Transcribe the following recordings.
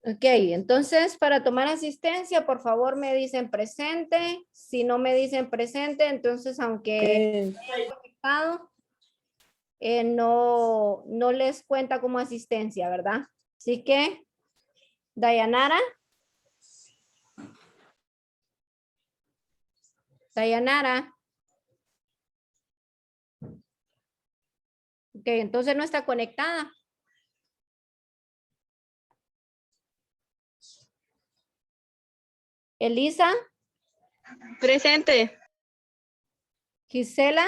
Ok, entonces para tomar asistencia, por favor me dicen presente. Si no me dicen presente, entonces aunque conectado, no les cuenta como asistencia, ¿verdad? Así que, Dayanara. Dayanara. Ok, entonces no está conectada. Elisa. Presente. Gisela.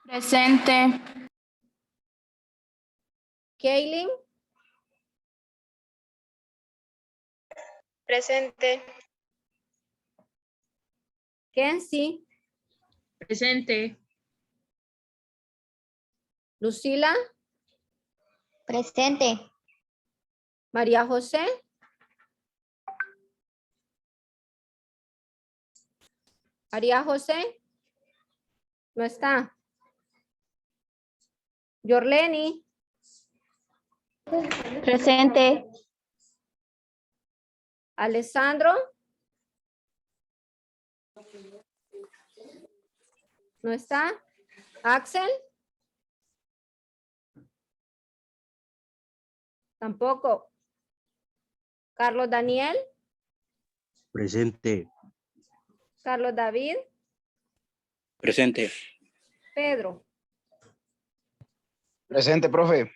Presente. Kaylin. Presente. Kenzie. Presente. Lucila. Presente. María José. María José. No está. Yorleni. Presente. Alessandro. No está. Axel. Tampoco. Carlos Daniel. Presente. Carlos David. Presente. Pedro. Presente, profe.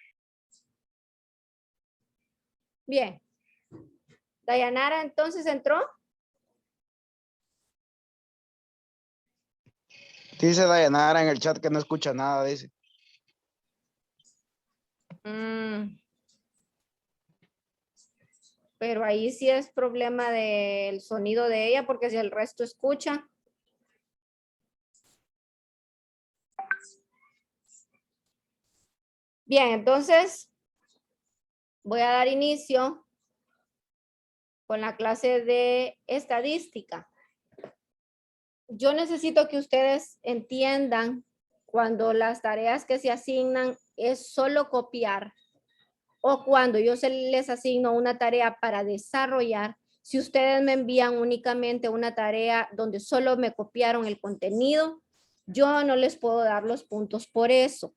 Bien. Dayanara entonces entró. Dice Dayanara en el chat que no escucha nada, dice. Pero ahí sí es problema del sonido de ella, porque si el resto escucha. Bien, entonces voy a dar inicio con la clase de estadística. Yo necesito que ustedes entiendan cuando las tareas que se asignan es solo copiar, o cuando yo les asigno una tarea para desarrollar. Si ustedes me envían únicamente una tarea donde solo me copiaron el contenido, yo no les puedo dar los puntos por eso.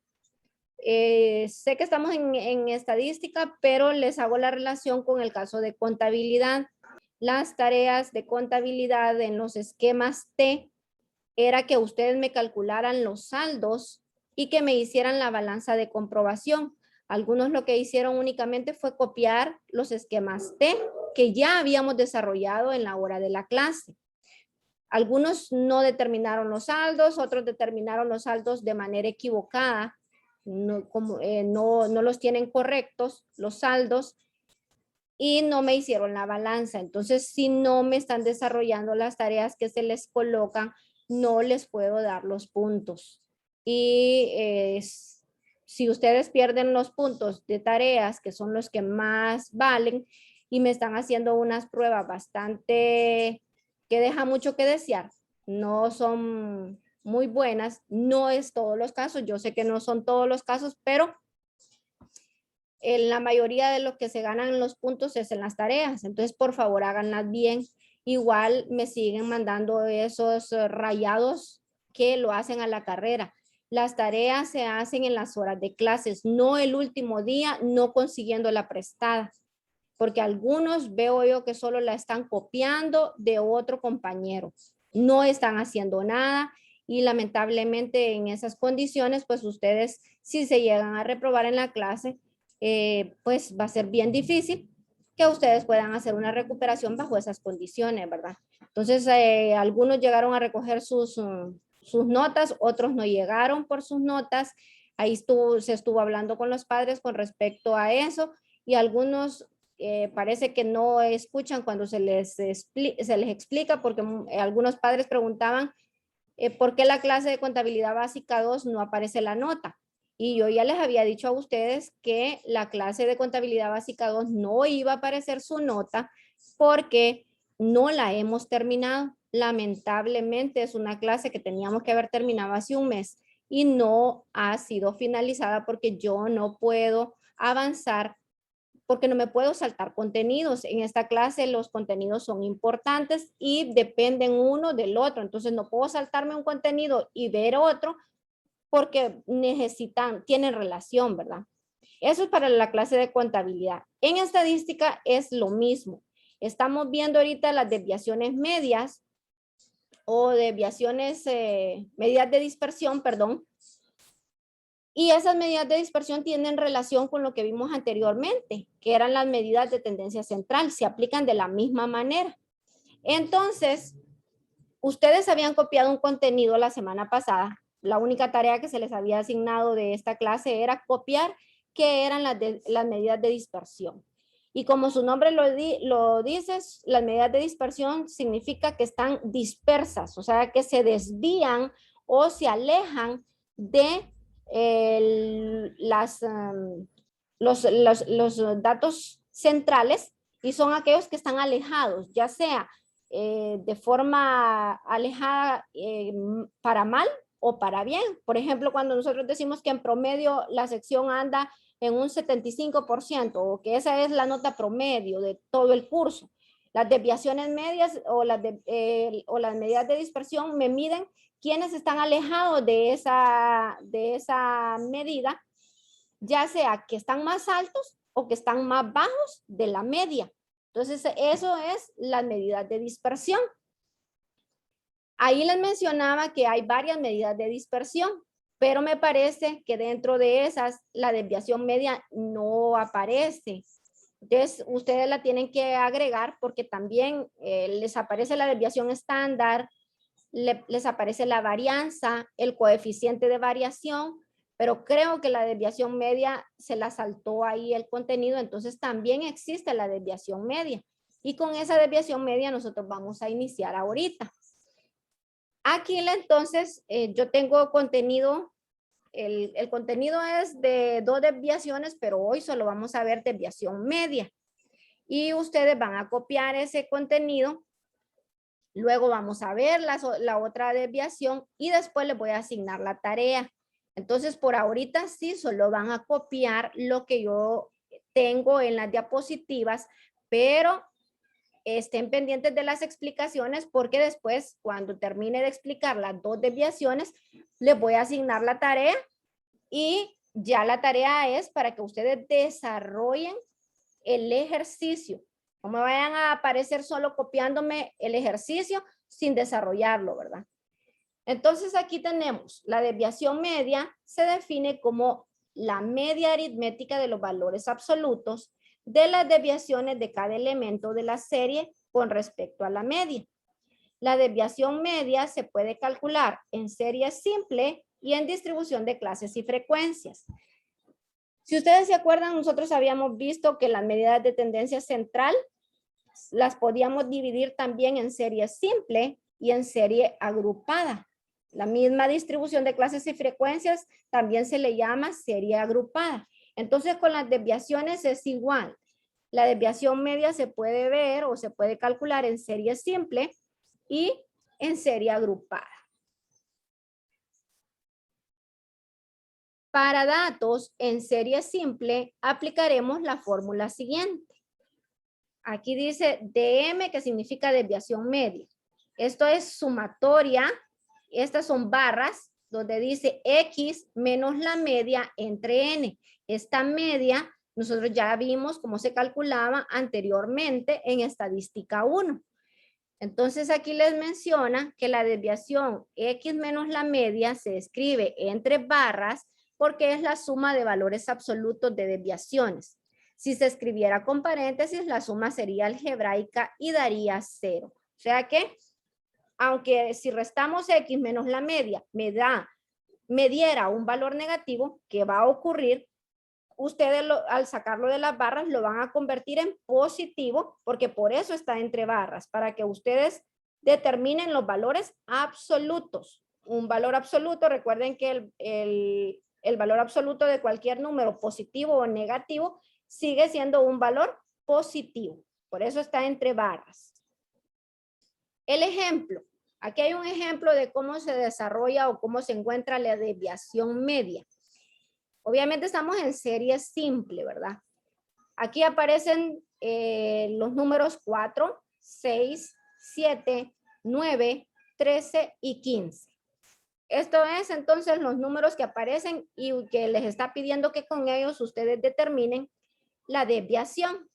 Sé que estamos en estadística, pero les hago la relación con el caso de contabilidad. Las tareas de contabilidad en los esquemas T era que ustedes me calcularan los saldos y que me hicieran la balanza de comprobación. Algunos lo que hicieron únicamente fue copiar los esquemas T que ya habíamos desarrollado en la hora de la clase. Algunos no determinaron los saldos, otros determinaron los saldos de manera equivocada, no los tienen correctos los saldos y no me hicieron la balanza. Entonces, si no me están desarrollando las tareas que se les colocan, no les puedo dar los puntos. Y si ustedes pierden los puntos de tareas, que son los que más valen, y me están haciendo unas pruebas bastante que deja mucho que desear, no son muy buenas, no es todos los casos, yo sé que no son todos los casos, pero en la mayoría de lo que se ganan los puntos es en las tareas. Entonces, por favor, háganlas bien. Igual me siguen mandando esos rayados que lo hacen a la carrera. Las tareas se hacen en las horas de clases, no el último día, no consiguiendo la prestada. Porque algunos veo yo que solo la están copiando de otro compañero. No están haciendo nada y lamentablemente en esas condiciones, pues ustedes si se llegan a reprobar en la clase, pues va a ser bien difícil que ustedes puedan hacer una recuperación bajo esas condiciones, ¿verdad? Entonces, algunos llegaron a recoger sus notas, otros no llegaron por sus notas. Ahí se estuvo hablando con los padres con respecto a eso y algunos parece que no escuchan cuando se les explica porque algunos padres preguntaban ¿por qué la clase de contabilidad básica 2 no aparece la nota? Y yo ya les había dicho a ustedes que la clase de contabilidad básica 2 no iba a aparecer su nota porque no la hemos terminado. Lamentablemente es una clase que teníamos que haber terminado hace un mes y no ha sido finalizada porque yo no puedo avanzar porque no me puedo saltar contenidos. En esta clase los contenidos son importantes y dependen uno del otro. Entonces no puedo saltarme un contenido y ver otro porque tienen relación, ¿verdad? Eso es para la clase de contabilidad. En estadística es lo mismo. Estamos viendo ahorita las desviaciones medias o desviaciones, medidas de dispersión, perdón. Y esas medidas de dispersión tienen relación con lo que vimos anteriormente, que eran las medidas de tendencia central. Se aplican de la misma manera. Entonces, ustedes habían copiado un contenido la semana pasada. La única tarea que se les había asignado de esta clase era copiar qué eran las medidas de dispersión. Y como su nombre lo dice, las medidas de dispersión significa que están dispersas, o sea, que se desvían o se alejan de los datos centrales y son aquellos que están alejados, ya sea de forma alejada para mal o para bien. Por ejemplo, cuando nosotros decimos que en promedio la sección anda en un 75% o que esa es la nota promedio de todo el curso. Las desviaciones medias o las medidas de dispersión me miden quienes están alejados de esa medida, ya sea que están más altos o que están más bajos de la media. Entonces, eso es las medidas de dispersión. Ahí les mencionaba que hay varias medidas de dispersión, pero me parece que dentro de esas la desviación media no aparece. Entonces, ustedes la tienen que agregar porque también les aparece la desviación estándar, les aparece la varianza, el coeficiente de variación, pero creo que la desviación media se la saltó ahí el contenido, entonces también existe la desviación media. Y con esa desviación media nosotros vamos a iniciar ahorita. Aquí entonces yo tengo contenido, el contenido es de 2 desviaciones, pero hoy solo vamos a ver desviación media. Y ustedes van a copiar ese contenido. Luego vamos a ver la otra desviación y después les voy a asignar la tarea. Entonces, por ahorita sí, solo van a copiar lo que yo tengo en las diapositivas, pero estén pendientes de las explicaciones porque después, cuando termine de explicar las 2 desviaciones, les voy a asignar la tarea y ya la tarea es para que ustedes desarrollen el ejercicio. No me vayan a aparecer solo copiándome el ejercicio sin desarrollarlo, ¿verdad? Entonces aquí tenemos la desviación media, se define como la media aritmética de los valores absolutos de las desviaciones de cada elemento de la serie con respecto a la media. La desviación media se puede calcular en serie simple y en distribución de clases y frecuencias. Si ustedes se acuerdan, nosotros habíamos visto que las medidas de tendencia central las podíamos dividir también en serie simple y en serie agrupada. La misma distribución de clases y frecuencias también se le llama serie agrupada. Entonces, con las desviaciones es igual. La desviación media se puede ver o se puede calcular en serie simple y en serie agrupada. Para datos en serie simple, aplicaremos la fórmula siguiente. Aquí dice DM, que significa desviación media. Esto es sumatoria. Estas son barras donde dice X menos la media entre N. Esta media, nosotros ya vimos cómo se calculaba anteriormente en estadística 1. Entonces aquí les menciona que la desviación X menos la media se escribe entre barras porque es la suma de valores absolutos de desviaciones. Si se escribiera con paréntesis, la suma sería algebraica y daría 0. O sea que, aunque si restamos X menos la media, me diera un valor negativo, ¿qué va a ocurrir? Ustedes al sacarlo de las barras lo van a convertir en positivo, porque por eso está entre barras, para que ustedes determinen los valores absolutos. Un valor absoluto, recuerden que el valor absoluto de cualquier número positivo o negativo sigue siendo un valor positivo. Por eso está entre barras. El ejemplo. Aquí hay un ejemplo de cómo se desarrolla o cómo se encuentra la desviación media. Obviamente estamos en serie simple, ¿verdad? Aquí aparecen los números 4, 6, 7, 9, 13 y 15. Esto es entonces los números que aparecen y que les está pidiendo que con ellos ustedes determinen la desviación.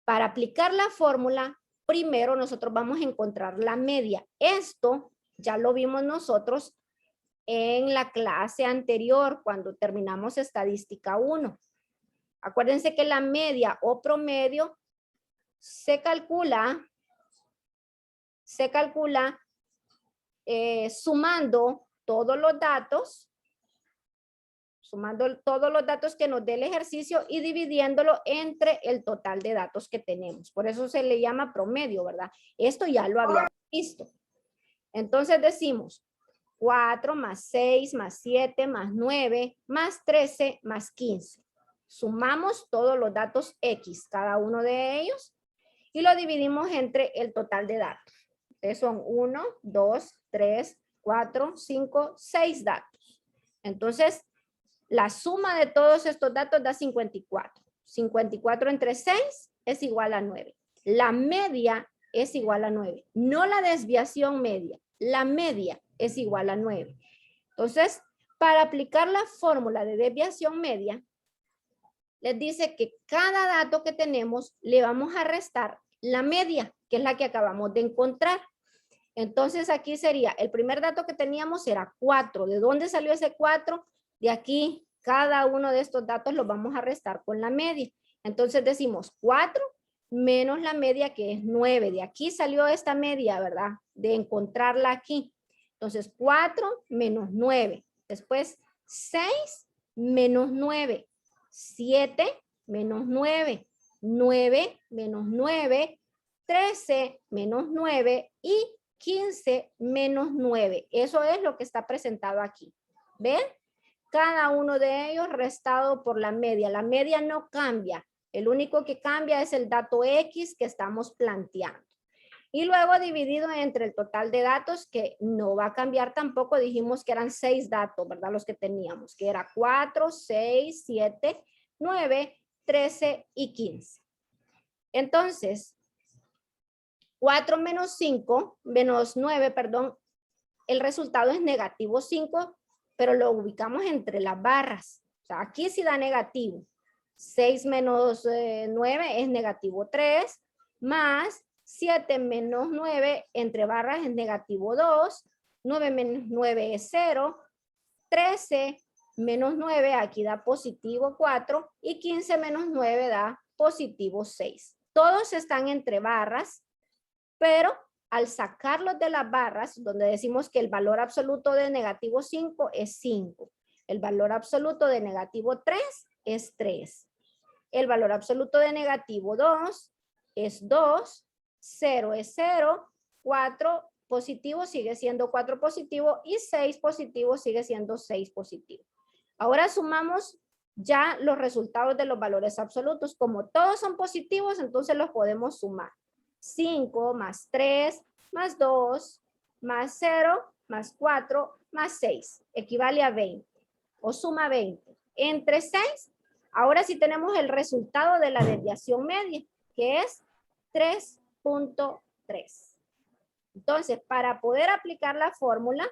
Para aplicar la fórmula, primero nosotros vamos a encontrar la media. Esto ya lo vimos nosotros en la clase anterior cuando terminamos estadística 1. Acuérdense que la media o promedio se calcula sumando todos los datos que nos dé el ejercicio y dividiéndolo entre el total de datos que tenemos. Por eso se le llama promedio, ¿verdad? Esto ya lo habíamos visto. Entonces decimos 4 más 6 más 7 más 9 más 13 más 15. Sumamos todos los datos X, cada uno de ellos, y lo dividimos entre el total de datos. Entonces son 1, 2, 3, 4, 5, 6 datos. Entonces, la suma de todos estos datos da 54. 54 entre 6 es igual a 9. La media es igual a 9. No la desviación media. La media es igual a 9. Entonces, para aplicar la fórmula de desviación media, les dice que cada dato que tenemos le vamos a restar la media, que es la que acabamos de encontrar. Entonces aquí sería, el primer dato que teníamos era 4. ¿De dónde salió ese 4? De aquí, cada uno de estos datos los vamos a restar con la media. Entonces decimos 4 menos la media que es 9. De aquí salió esta media, ¿verdad? De encontrarla aquí. Entonces 4 menos 9. Después 6 menos 9. 7 menos 9. 9 menos 9. 13 menos 9 y 15 menos 9. Eso es lo que está presentado aquí. ¿Ven? Cada uno de ellos restado por la media. La media no cambia. El único que cambia es el dato X que estamos planteando. Y luego dividido entre el total de datos, que no va a cambiar tampoco. Dijimos que eran 6 datos, ¿verdad? Los que teníamos, que era 4, 6, 7, 9, 13 y 15. Entonces, 4 menos 5, menos 9, perdón, el resultado es negativo 5, pero lo ubicamos entre las barras. O sea, aquí sí da negativo. 6 menos 9 es negativo 3, más 7 menos 9 entre barras es negativo 2, 9 menos 9 es 0, 13 menos 9 aquí da positivo 4 y 15 menos 9 da positivo 6. Todos están entre barras, pero al sacarlos de las barras, donde decimos que el valor absoluto de negativo 5 es 5, el valor absoluto de negativo 3 es 3, el valor absoluto de negativo 2 es 2, 0 es 0, 4 positivo sigue siendo 4 positivo y 6 positivo sigue siendo 6 positivo. Ahora sumamos ya los resultados de los valores absolutos. Como todos son positivos, entonces los podemos sumar. 5 más 3 más 2 más 0 más 4 más 6 equivale a 20 o suma 20. Entre 6, ahora sí tenemos el resultado de la desviación media, que es 3.3. Entonces, para poder aplicar la fórmula,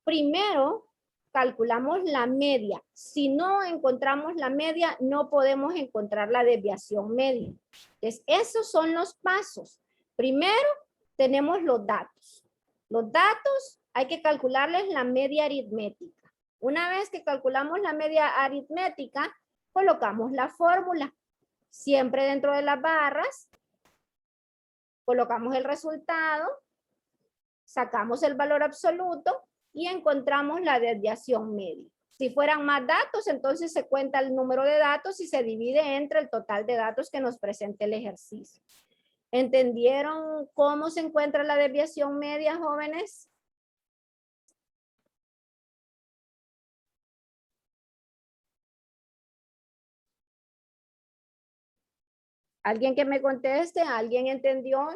primero calculamos la media. Si no encontramos la media, no podemos encontrar la desviación media. Entonces, esos son los pasos. Primero, tenemos los datos. Los datos hay que calcularles la media aritmética. Una vez que calculamos la media aritmética, colocamos la fórmula. Siempre dentro de las barras, colocamos el resultado, sacamos el valor absoluto y encontramos la desviación media. Si fueran más datos, entonces se cuenta el número de datos y se divide entre el total de datos que nos presenta el ejercicio. ¿Entendieron cómo se encuentra la desviación media, jóvenes? ¿Alguien que me conteste? ¿Alguien entendió?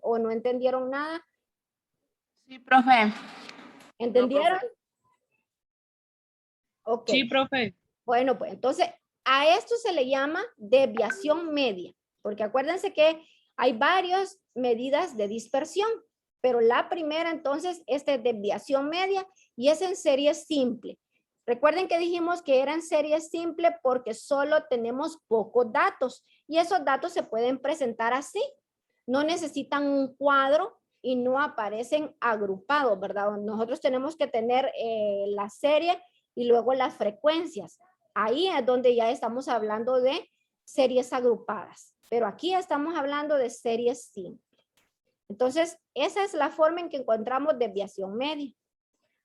¿O no entendieron nada? Sí, profe. ¿Entendieron? Ok. Sí, profe. Bueno, pues entonces A esto se le llama desviación media, porque acuérdense que hay varias medidas de dispersión, pero la primera entonces es de desviación media y es en serie simple. Recuerden que dijimos que era en serie simple porque solo tenemos pocos datos y esos datos se pueden presentar así. No necesitan un cuadro y no aparecen agrupados, ¿verdad? Nosotros tenemos que tener la serie y luego las frecuencias. Ahí es donde ya estamos hablando de series agrupadas, pero aquí estamos hablando de series simples. Entonces, esa es la forma en que encontramos desviación media.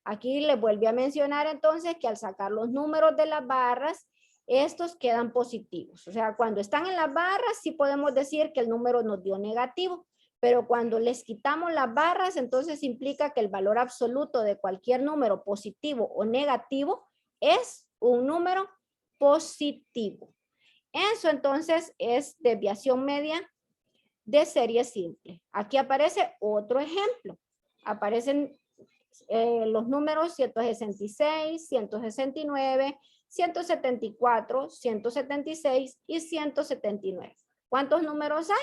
Aquí les vuelvo a mencionar entonces que al sacar los números de las barras, estos quedan positivos. O sea, cuando están en las barras, sí podemos decir que el número nos dio negativo, pero cuando les quitamos las barras, entonces implica que el valor absoluto de cualquier número positivo o negativo es un número positivo. Eso entonces es desviación media de serie simple. Aquí aparece otro ejemplo. Aparecen los números 166, 169, 174, 176 y 179. ¿Cuántos números hay?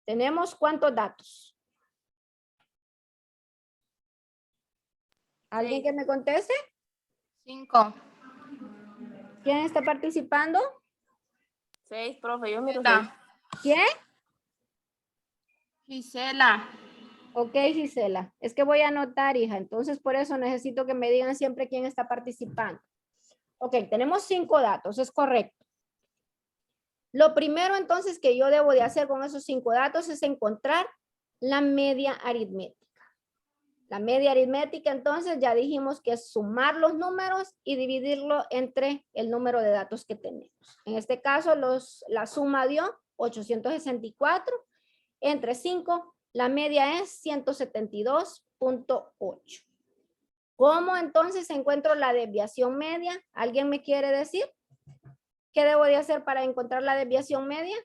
Tenemos ¿cuántos datos? ¿Alguien que me conteste? 5. ¿Quién está participando? 6, profe, yo miro 6. ¿Quién? Gisela. Ok, Gisela. Es que voy a anotar, hija. Entonces, por eso necesito que me digan siempre quién está participando. Ok, tenemos 5 datos, es correcto. Lo primero, entonces, que yo debo de hacer con esos 5 datos es encontrar la media aritmética. La media aritmética, entonces, ya dijimos que es sumar los números y dividirlo entre el número de datos que tenemos. En este caso, la suma dio 864 entre 5. La media es 172.8. ¿Cómo entonces encuentro la desviación media? ¿Alguien me quiere decir? ¿Qué debo de hacer para encontrar la desviación media?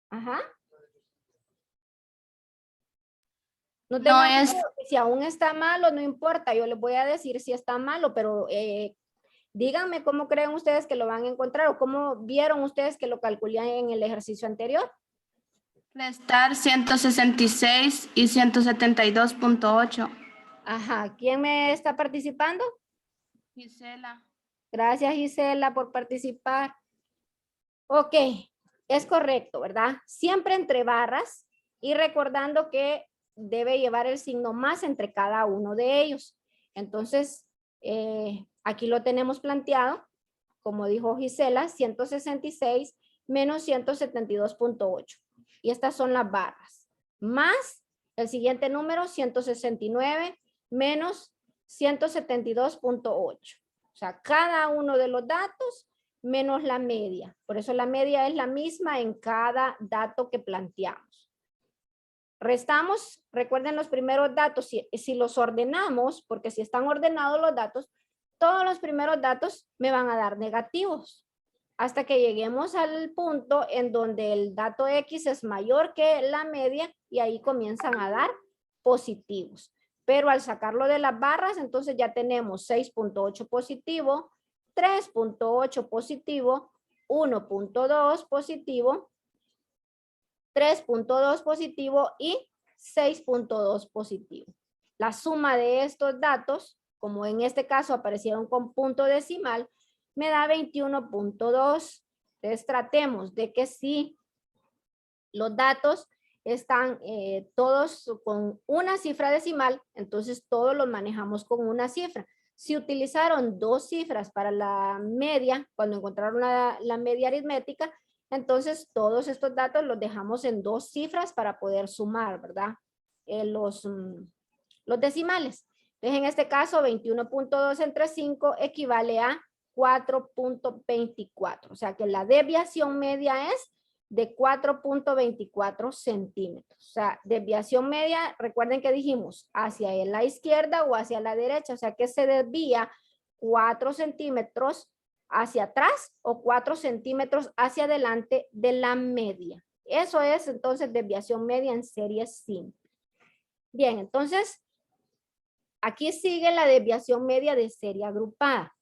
Ajá. No tengan miedo, si aún está malo, no importa, yo les voy a decir si está malo, pero díganme cómo creen ustedes que lo van a encontrar o cómo vieron ustedes que lo calculé en el ejercicio anterior. Restar 166 y 172.8. Ajá, ¿quién me está participando? Gisela. Gracias, Gisela, por participar. Ok, es correcto, ¿verdad? Siempre entre barras y recordando que debe llevar el signo más entre cada uno de ellos. Entonces, aquí lo tenemos planteado, como dijo Gisela, 166 menos 172.8. Y estas son las barras. Más el siguiente número, 169 menos 172.8. O sea, cada uno de los datos menos la media. Por eso la media es la misma en cada dato que planteamos. Restamos, recuerden los primeros datos, si los ordenamos, porque si están ordenados los datos, todos los primeros datos me van a dar negativos. Hasta que lleguemos al punto en donde el dato X es mayor que la media y ahí comienzan a dar positivos. Pero al sacarlo de las barras, entonces ya tenemos 6.8 positivo, 3.8 positivo, 1.2 positivo, 3.2 positivo y 6.2 positivo. La suma de estos datos, como en este caso aparecieron con punto decimal, me da 21.2. Entonces tratemos de que si los datos están todos con una cifra decimal, entonces todos los manejamos con una cifra. Si utilizaron 2 cifras para la media, cuando encontraron la media aritmética, entonces todos estos datos los dejamos en 2 cifras para poder sumar, ¿verdad? Los decimales. Entonces en este caso 21.2 entre 5 equivale a 4.24. O sea que la desviación media es de 4.24 centímetros. O sea, desviación media, recuerden que dijimos hacia la izquierda o hacia la derecha, o sea que se desvía 4 centímetros hacia atrás o 4 centímetros hacia adelante de la media. Eso es entonces desviación media en serie simple. Bien, entonces aquí sigue la desviación media de serie agrupada.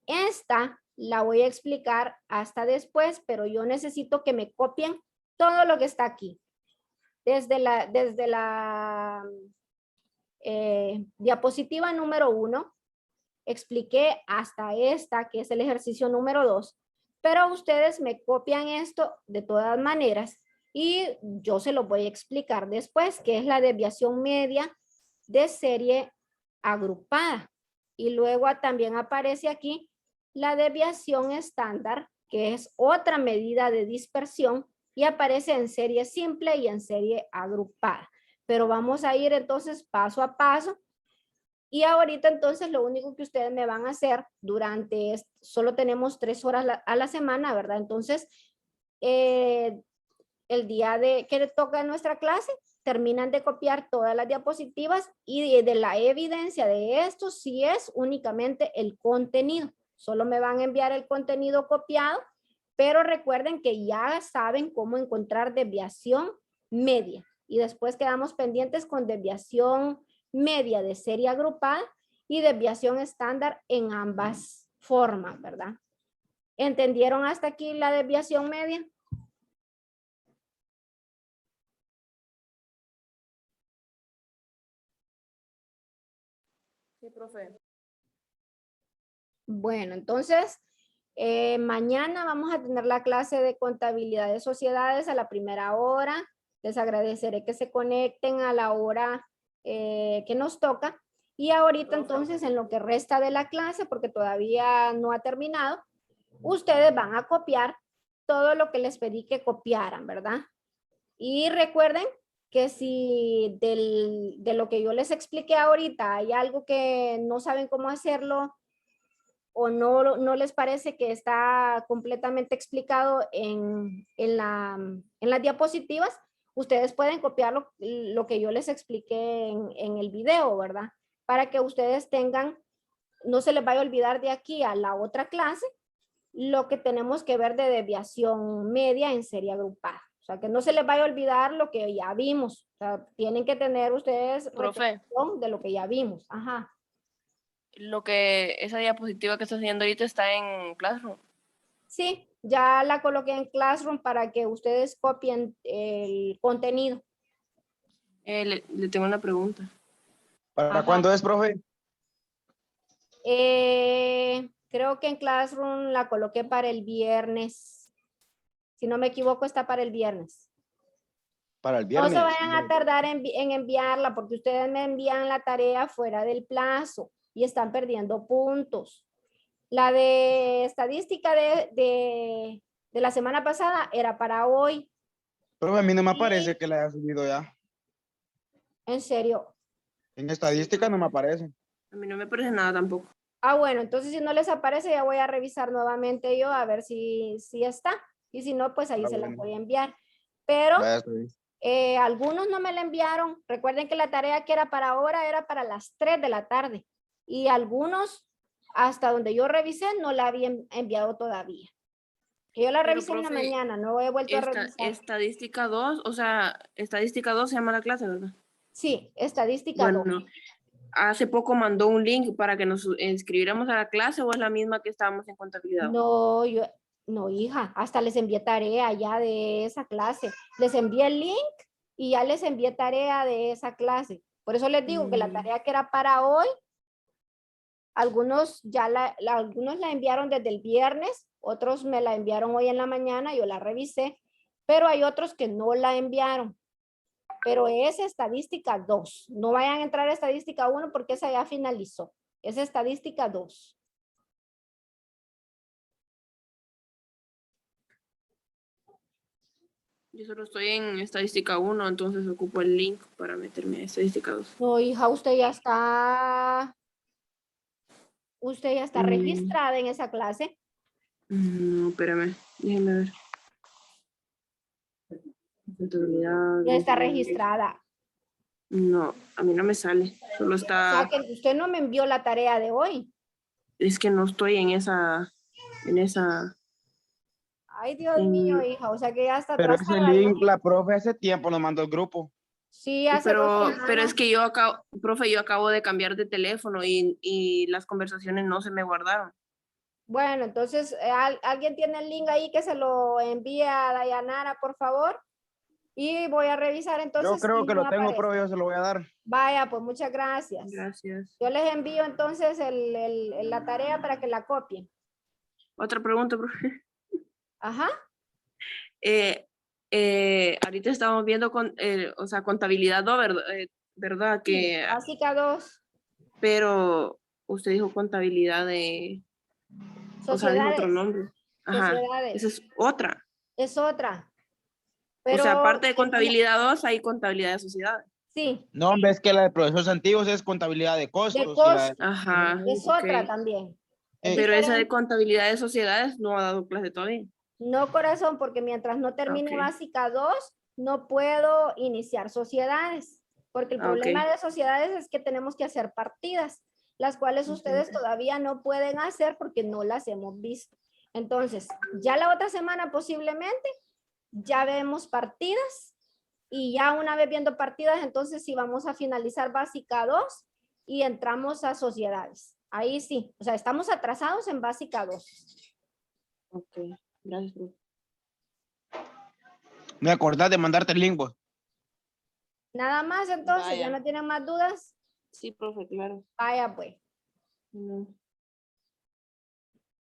Esta la voy a explicar hasta después, pero yo necesito que me copien todo lo que está aquí. Desde la diapositiva número 1, expliqué hasta esta, que es el ejercicio número 2, pero ustedes me copian esto de todas maneras y yo se lo voy a explicar después, que es la desviación media de serie agrupada. Y luego también aparece aquí la desviación estándar, que es otra medida de dispersión y aparece en serie simple y en serie agrupada. Pero vamos a ir entonces paso a paso. Y ahorita entonces lo único que ustedes me van a hacer solo tenemos 3 horas a la semana, ¿verdad? Entonces, el día que le toca nuestra clase, terminan de copiar todas las diapositivas y de la evidencia de esto sí es únicamente el contenido. Solo me van a enviar el contenido copiado, pero recuerden que ya saben cómo encontrar desviación media. Y después quedamos pendientes con desviación media de serie agrupada y desviación estándar en ambas formas, ¿verdad? ¿Entendieron hasta aquí la desviación media? Sí, profe. Bueno, entonces, mañana vamos a tener la clase de contabilidad de sociedades a la primera hora. Les agradeceré que se conecten a la hora que nos toca. Y ahorita entonces, en lo que resta de la clase, porque todavía no ha terminado, ustedes van a copiar todo lo que les pedí que copiaran, ¿verdad? Y recuerden que si de lo que yo les expliqué ahorita hay algo que no saben cómo hacerlo o no les parece que está completamente explicado en las diapositivas, ustedes pueden copiar lo que yo les expliqué en el video, ¿verdad? Para que ustedes tengan, no se les vaya a olvidar de aquí a la otra clase, lo que tenemos que ver de desviación media en serie agrupada. O sea, que no se les vaya a olvidar lo que ya vimos. O sea, tienen que tener ustedes Profe. retención de lo que ya vimos. Ajá. Esa diapositiva que está haciendo ahorita está en Classroom. Sí, ya la coloqué en Classroom para que ustedes copien el contenido. Le tengo una pregunta. ¿Para Ajá. cuándo es, profe? Creo que en Classroom la coloqué para el viernes. Si no me equivoco, está para el viernes. Para el No viernes. se vayan a tardar en enviarla porque ustedes me envían la tarea fuera del plazo y están perdiendo puntos. La de estadística de la semana pasada era para hoy. Profe, a mí no me aparece que la haya subido ya. En serio. En estadística no me aparece. A mí no me parece nada tampoco. Ah, bueno, entonces si no les aparece ya voy a revisar nuevamente yo a ver si está. Y si no, pues ahí se la Bueno. voy a enviar. Pero Vaya, está bien. algunos no me la enviaron. Recuerden que la tarea que era para ahora era para las 3 de la tarde. Y algunos, hasta donde yo revisé, no la habían enviado todavía. Que yo la Pero, revisé en la profe, mañana, no he vuelto a revisar. Estadística 2, o sea, estadística 2 se llama la clase, ¿verdad? Sí, estadística 2. Bueno, hace poco mandó un link para que nos inscribiéramos a la clase, o es la misma que estábamos en contabilidad. No, hija, hasta les envié tarea ya de esa clase. Les envié el link y ya les envié tarea de esa clase. Por eso les digo que la tarea que era para hoy, algunos algunos la enviaron desde el viernes, otros me la enviaron hoy en la mañana, yo la revisé, pero hay otros que no la enviaron. Pero es estadística 2. No vayan a entrar a estadística 1 porque esa ya finalizó. Es estadística 2. Yo solo estoy en estadística 1, entonces ocupo el link para meterme a estadística 2. No, hija, usted ya está registrada en esa clase. No, espérame, déjenme ver. Contabilidad. Ya está registrada. No, a mí no me sale. Solo O está. sea que usted no me envió la tarea de hoy. Es que no estoy en esa. en esa. Ay, Dios mío, hija, o sea que ya está Pero ese atrasada, ¿no? link, la profe hace tiempo nos mandó el grupo. Sí, hace 2 Pero es semanas. que profe, yo acabo de cambiar de teléfono y las conversaciones no se me guardaron. Bueno, entonces, ¿alguien tiene el link ahí que se lo envíe a Dayanara, por favor? Y voy a revisar entonces. Yo creo si que no lo tengo, aparece. profe, yo se lo voy a dar. Vaya, pues muchas gracias. Gracias. Yo les envío entonces la tarea para que la copien. Otra pregunta, profe. Ajá. Ahorita estamos viendo o sea, contabilidad 2, ¿verdad? ¿Verdad? Sí, básica 2, Pero usted dijo contabilidad de, o sea, dijo otro sociedades. nombre. Ajá, Sociedades. esa es otra. Es otra. O sea, Pero aparte de contabilidad 2, hay contabilidad de sociedades. sí, No, hombre, es que la de profesores antiguos es contabilidad de costos. de Y la costo. Ajá, Es ok. otra también. Es Pero esa de diferente. contabilidad de sociedades no ha dado clase todavía. No, corazón, porque mientras no termine Ok. básica 2, no puedo iniciar sociedades. Porque el Ah, ok. problema de sociedades es que tenemos que hacer partidas, las cuales ustedes todavía no pueden hacer porque no las hemos visto. Entonces, ya la otra semana posiblemente ya vemos partidas y ya una vez viendo partidas, entonces sí vamos a finalizar básica 2 y entramos a sociedades. Ahí sí, o sea, estamos atrasados en básica 2. Ok, gracias, profe. Me acordás de mandarte el link, vos. Nada más entonces, Vaya. ya no tienen más dudas. Sí, profe, claro. Vaya pues. No.